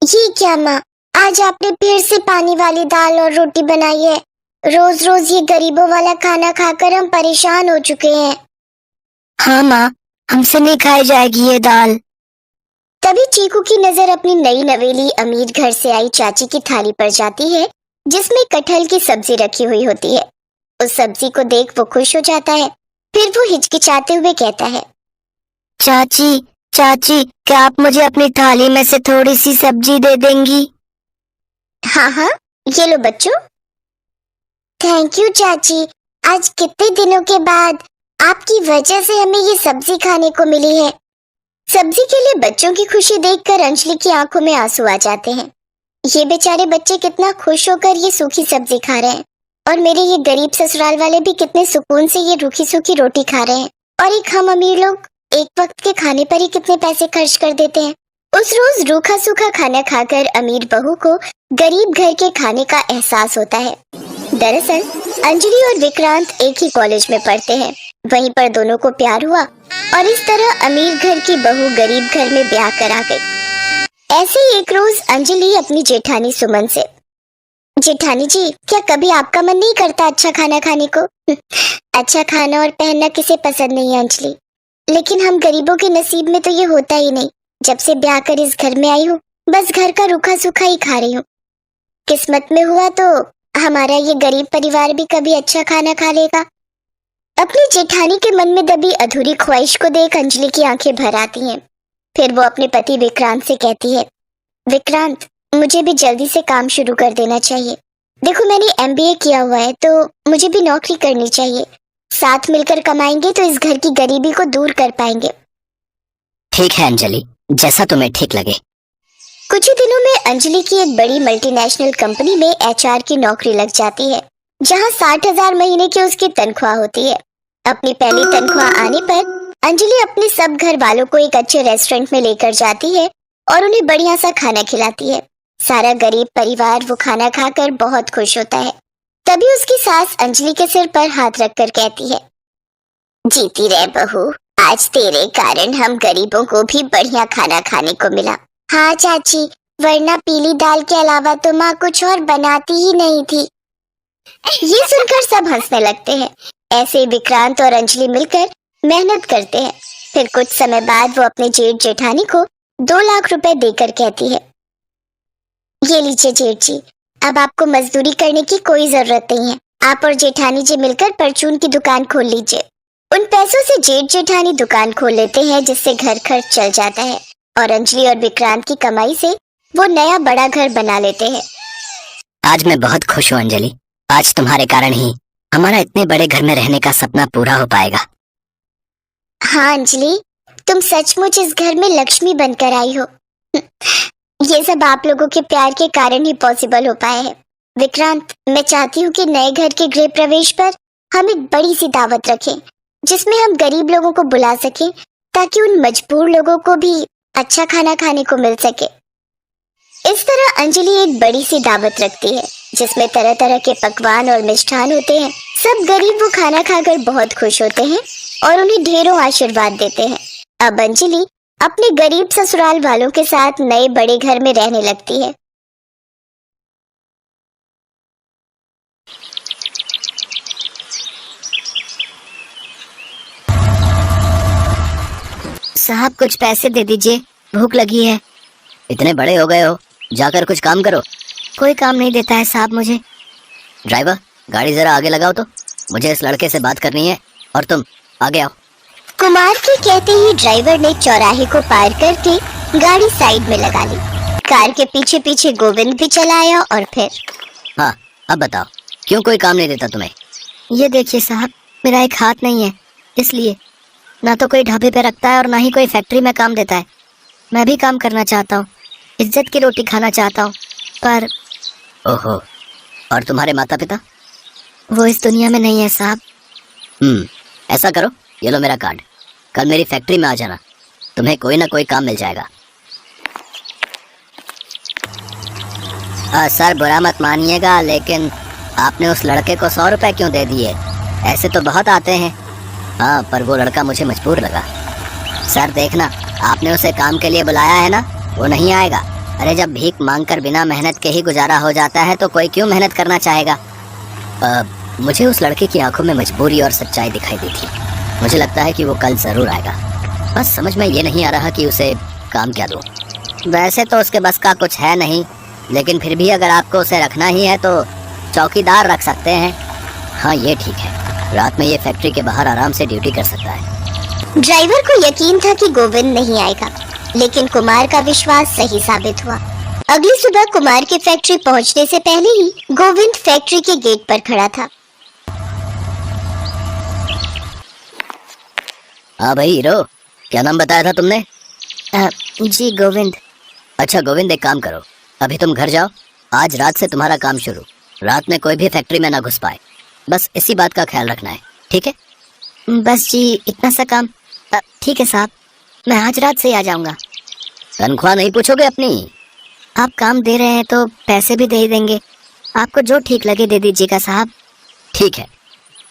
ये क्या माँ, आज आपने फिर से पानी वाली दाल और रोटी बनाई है। रोज रोज ये गरीबों वाला खाना खाकर हम परेशान हो चुके हैं। हाँ माँ, हमसे नहीं खाई जाएगी ये दाल। तभी चीकू की नजर अपनी नई नवेली अमीर घर से आई चाची की थाली पर जाती है, जिसमें कटहल की सब्जी रखी हुई होती है। उस सब्जी को देख वो खुश हो जाता है। फिर वो हिचकिचाते हुए कहता है, चाची चाची, क्या आप मुझे अपनी थाली में से थोड़ी सी सब्जी दे देंगी? हाँ हाँ, ये लो बच्चों। थैंक यू चाची, आज कितने दिनों के बाद आपकी वजह से हमें ये सब्जी खाने को मिली है। सब्जी के लिए बच्चों की खुशी देखकर अंजलि की आंखों में आंसू आ जाते हैं। ये बेचारे बच्चे कितना खुश होकर ये सूखी सब्जी खा रहे हैं, और मेरे ये गरीब ससुराल वाले भी कितने सुकून से ये रूखी सूखी रोटी खा रहे हैं। और एक हम अमीर लोग एक वक्त के खाने पर ही कितने पैसे खर्च कर देते हैं। उस रोज रूखा सूखा खाना खाकर अमीर बहू को गरीब घर के खाने का एहसास होता है। दरअसल अंजलि और विक्रांत एक ही कॉलेज में पढ़ते हैं। वहीं पर दोनों को प्यार हुआ और इस तरह अमीर घर की बहू गरीब घर में ब्याह करा गई। ऐसे ही एक रोज अंजलि अपनी जेठानी सुमन से, जेठानी जी, क्या कभी आपका मन नहीं करता अच्छा खाना खाने को? अच्छा खाना और पहनना किसे पसंद नहीं है अंजलि, लेकिन हम गरीबों के नसीब में तो ये होता ही नहीं। जब से ब्याह कर इस घर में आई हूँ, बस घर का रूखा सूखा ही खा रही हूँ। किस्मत में हुआ तो हमारा ये गरीब परिवार भी कभी अच्छा खाना खा लेगा। अपनी जेठानी के मन में दबी अधूरी ख्वाहिश को देख अंजलि की आंखें भर आती हैं। फिर वो अपने पति विक्रांत से कहती है, विक्रांत, मुझे भी जल्दी से काम शुरू कर देना चाहिए। देखो, मैंने एमबीए किया हुआ है तो मुझे भी नौकरी करनी चाहिए। साथ मिलकर कमाएंगे तो इस घर की गरीबी को दूर कर पाएंगे। ठीक है अंजलि, जैसा तुम्हें ठीक लगे। कुछ ही दिनों में अंजलि की एक बड़ी मल्टीनेशनल कंपनी में एचआर की नौकरी लग जाती है, जहां 60,000 महीने की उसकी तनख्वाह होती है। अपनी पहली तनख्वाह आने पर अंजलि अपने सब घर वालों को एक अच्छे रेस्टोरेंट में लेकर जाती है और उन्हें बढ़िया सा खाना खिलाती है। सारा गरीब परिवार वो खाना खाकर बहुत खुश होता है। तभी उसकी सास अंजलि के सिर पर हाथ रखकर कहती है, जीती रहे बहू, आज तेरे कारण हम गरीबों को भी बढ़िया खाना खाने को मिला। हाँ चाची, वरना पीली दाल के अलावा तो माँ कुछ और बनाती ही नहीं थी। ये सुनकर सब हंसने लगते हैं। ऐसे विक्रांत और अंजलि मिलकर मेहनत करते हैं। फिर कुछ समय बाद वो अपने जेठ जेठानी को 2 लाख रुपए देकर कहती है, ये लीजिए जेठ जी, अब आपको मजदूरी करने की कोई जरूरत नहीं है। आप और जेठानी जी मिलकर परचून की दुकान खोल लीजिए। उन पैसों से जेठ जेठानी दुकान खोल लेते हैं, जिससे घर खर्च चल जाता है और अंजलि और विक्रांत की कमाई से वो नया बड़ा घर बना लेते हैं। आज मैं बहुत खुश हूँ अंजलि, आज तुम्हारे कारण ही हमारा इतने बड़े घर में रहने का सपना पूरा हो पाएगा। हाँ अंजलि, तुम सचमुच इस घर में लक्ष्मी बनकर आई हो। ये सब आप लोगों के प्यार के कारण ही पॉसिबल हो पाया है। विक्रांत, मैं चाहती हूँ कि नए घर के गृह प्रवेश पर हम एक बड़ी सी दावत रखें, जिसमें हम गरीब लोगों को बुला सकें, ताकि उन मजबूर लोगों को भी अच्छा खाना खाने को मिल सके। इस तरह अंजलि एक बड़ी सी दावत रखती है, जिसमें तरह तरह के पकवान और मिष्ठान होते हैं। सब गरीब वो खाना खाकर बहुत खुश होते हैं और उन्हें ढेरों आशीर्वाद देते हैं। अब अंजलि अपने गरीब ससुराल वालों के साथ नए बड़े घर में रहने लगती है। साहब, कुछ पैसे दे दीजिए, भूख लगी है। इतने बड़े हो गए हो, जाकर कुछ काम करो। कोई काम नहीं देता है साहब मुझे। ड्राइवर, गाड़ी जरा आगे लगाओ तो, मुझे इस लड़के से बात करनी है, और तुम आगे आओ। कुमार के कहते ही ड्राइवर ने चौराहे को पार करके गाड़ी साइड में लगा ली। कार के पीछे पीछे गोविंद भी चला आया और फिर, हाँ, अब बताओ, क्यों कोई काम नहीं देता तुम्हें? ये देखिए साहब, मेरा एक हाथ नहीं है, इसलिए ना तो कोई ढाबे पे रखता है और ना ही कोई फैक्ट्री में काम देता है। मैं भी काम करना चाहता हूँ, इज्जत की रोटी खाना चाहता हूँ, पर ओहो, और तुम्हारे माता पिता? वो इस दुनिया में नहीं है साहब। ऐसा करो, ये लो मेरा कार्ड, कल मेरी फैक्ट्री में आ जाना, तुम्हें कोई ना कोई काम मिल जाएगा। सर, बुरा मत मानिएगा, लेकिन आपने उस लड़के को 100 रुपए क्यों दे दिए? ऐसे तो बहुत आते हैं। हाँ, पर वो लड़का मुझे मजबूर लगा। सर देखना, आपने उसे काम के लिए बुलाया है ना, वो नहीं आएगा। अरे जब भीख मांगकर बिना मेहनत के ही गुजारा हो जाता है तो कोई क्यों मेहनत करना चाहेगा। मुझे उस लड़के की आंखों में मजबूरी और सच्चाई दिखाई दी थी। मुझे लगता है कि वो कल जरूर आएगा। बस समझ में ये नहीं आ रहा कि उसे काम क्या दूं। वैसे तो उसके बस का कुछ है नहीं, लेकिन फिर भी अगर आपको उसे रखना ही है तो चौकीदार रख सकते हैं। हाँ ये ठीक है, रात में ये फैक्ट्री के बाहर आराम से ड्यूटी कर सकता है। ड्राइवर को यकीन था कि गोविंद नहीं आएगा, लेकिन कुमार का विश्वास सही साबित हुआ। अगली सुबह कुमार के फैक्ट्री पहुंचने से पहले ही गोविंद फैक्ट्री के गेट पर खड़ा था। हाँ भाई हीरो, क्या नाम बताया था तुमने? जी गोविंद। अच्छा गोविंद, एक काम करो, अभी तुम घर जाओ। आज रात से तुम्हारा काम शुरू। रात में कोई भी फैक्ट्री में ना घुस पाए, बस इसी बात का ख्याल रखना है, ठीक है? बस जी इतना सा काम। ठीक है साहब, मैं आज रात से आ जाऊंगा। तनख्वाह नहीं पूछोगे अपनी? आप काम दे रहे हैं तो पैसे भी दे ही देंगे। आपको जो ठीक लगे दे दीजिएगा साहब। ठीक है,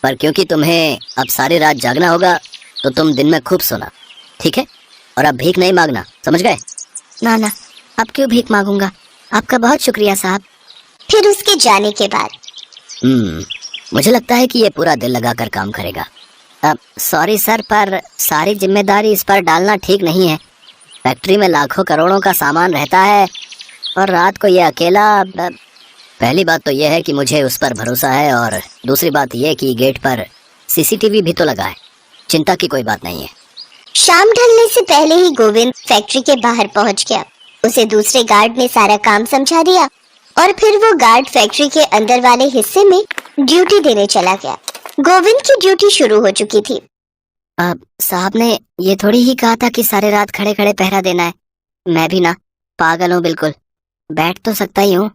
पर क्योंकि तुम्हें अब सारी रात जागना होगा तो तुम दिन में खूब सोना, ठीक है? और अब भीख नहीं मांगना, समझ गए? ना ना, अब क्यों भीख मांगूंगा, आपका बहुत शुक्रिया साहब। फिर उसके जाने के बाद मुझे लगता है कि ये पूरा दिल लगाकर काम करेगा। अब सॉरी सर, पर सारी जिम्मेदारी इस पर डालना ठीक नहीं है। फैक्ट्री में लाखों करोड़ों का सामान रहता है और रात को ये अकेला। पहली बात तो यह है कि मुझे उस पर भरोसा है, और दूसरी बात यह कि गेट पर सीसीटीवी भी तो लगा है। चिंता की कोई बात नहीं है। शाम ढलने से पहले ही गोविंद फैक्ट्री के बाहर पहुंच गया। उसे दूसरे गार्ड ने सारा काम समझा दिया और फिर वो गार्ड फैक्ट्री के अंदर वाले हिस्से में ड्यूटी देने चला गया। गोविंद की ड्यूटी शुरू हो चुकी थी। साहब ने ये थोड़ी ही कहा था कि सारे रात खड़े खड़े पहरा देना है। मैं भी ना पागल हूँ बिल्कुल, बैठ तो सकता ही हूँ।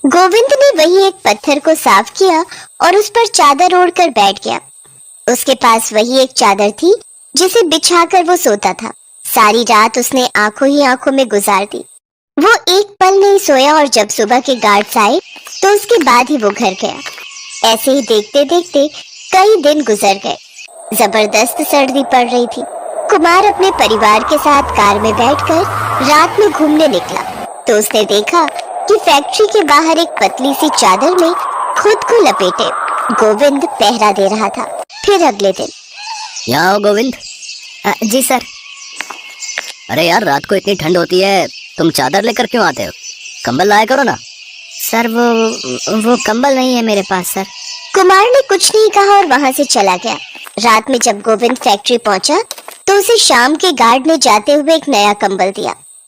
गोविंद ने वही एक पत्थर को साफ किया और उस पर चादर ओढ़कर बैठ गया। उसके पास वही एक चादर थी जिसे बिछाकर वो सोता था। सारी रात उसने आंखों ही आंखों में गुजार दी। वो एक पल नहीं सोया और जब सुबह के गार्ड्स आए तो उसके बाद ही वो घर गया। ऐसे ही देखते देखते कई दिन गुजर गए। जबरदस्त सर्दी पड़ रही थी। कुमार अपने परिवार के साथ कार में बैठकर रात में घूमने निकला तो उसने देखा कि फैक्ट्री के बाहर एक पतली सी चादर में खुद को लपेटे गोविंद पहरा दे रहा था। फिर अगले दिन, यहाँ आओ गोविंद। जी सर। अरे यार, रात को इतनी ठंड होती है, तुम चादर लेकर क्यों आते हो? कंबल लाया करो ना। सर वो कंबल नहीं है मेरे पास सर। कुमार ने कुछ नहीं कहा और वहाँ से चला गया। रात में जब गोविंद फैक्ट्री पहुंचा तो उसे शाम के गार्ड ने जाते हुए एक नया कंबल दिया।